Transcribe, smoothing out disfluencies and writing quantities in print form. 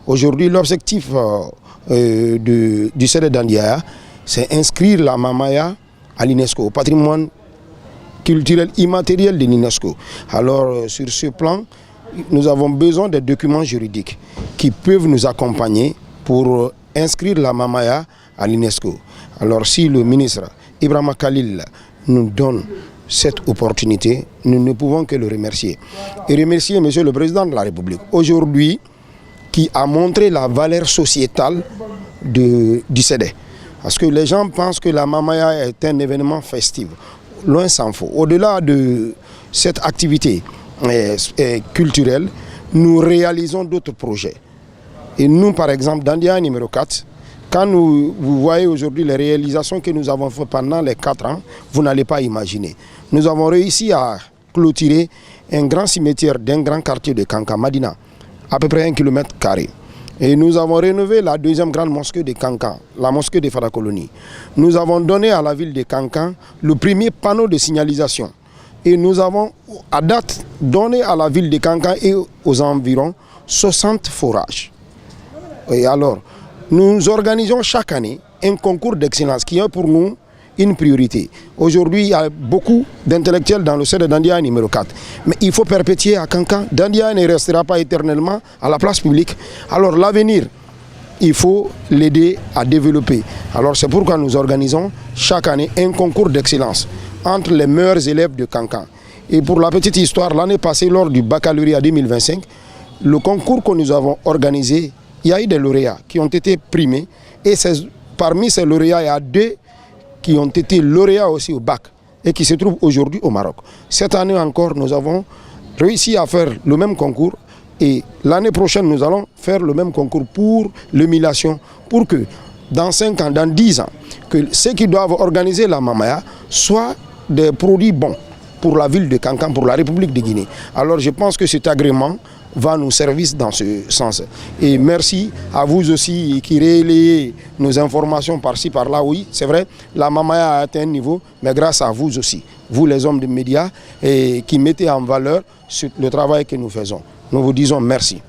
Aujourd'hui, l'objectif du CEDE d'Andiaya, c'est inscrire la Mamaya à l'UNESCO, au patrimoine culturel immatériel de l'UNESCO. Alors, sur ce plan, nous avons besoin de documents juridiques qui peuvent nous accompagner pour inscrire la Mamaya à l'UNESCO. Alors, si le ministre Ibrahima Khalil nous donne cette opportunité, nous ne pouvons que le remercier. Et remercier M. le Président de la République, aujourd'hui, qui a montré la valeur sociétale du CEDE. Parce que les gens pensent que la Mamaya est un événement festif. Loin s'en faut. Au-delà de cette activité culturelle, nous réalisons d'autres projets. Et nous, par exemple, dans l'Andiaya numéro 4, quand vous voyez aujourd'hui les réalisations que nous avons faites pendant les 4 ans, vous n'allez pas imaginer. Nous avons réussi à clôturer un grand cimetière d'un grand quartier de Kanka, Madina, à peu près 1 km². Et nous avons rénové la deuxième grande mosquée de Kanka, la mosquée de Fadakoloni. Nous avons donné à la ville de Kanka le premier panneau de signalisation. Et nous avons, à date, donné à la ville de Kanka et aux environs 60 forages. Et alors, nous organisons chaque année un concours d'excellence qui est pour nous une priorité. Aujourd'hui, il y a beaucoup d'intellectuels dans le CEDE d'Andiaya numéro 4. Mais il faut perpétuer à Kanka. D'Andiaya ne restera pas éternellement à la place publique. Alors l'avenir, il faut l'aider à développer. Alors c'est pourquoi nous organisons chaque année un concours d'excellence entre les meilleurs élèves de Kanka. Et pour la petite histoire, l'année passée, lors du baccalauréat 2025, le concours que nous avons organisé, il y a eu des lauréats qui ont été primés. Et parmi ces lauréats, il y a 2 qui ont été lauréats aussi au bac et qui se trouvent aujourd'hui au Maroc. Cette année encore, nous avons réussi à faire le même concours et l'année prochaine, nous allons faire le même concours pour l'émulation, pour que dans 5 ans, dans 10 ans, que ceux qui doivent organiser la Mamaya soient des produits bons pour la ville de Kankan, pour la République de Guinée. Alors je pense que cet agrément va nous servir dans ce sens. Et merci à vous aussi qui relayez nos informations par-ci, par-là. Oui, c'est vrai, la Mamaya a atteint un niveau, mais grâce à vous aussi, vous les hommes de médias, et qui mettez en valeur le travail que nous faisons. Nous vous disons merci.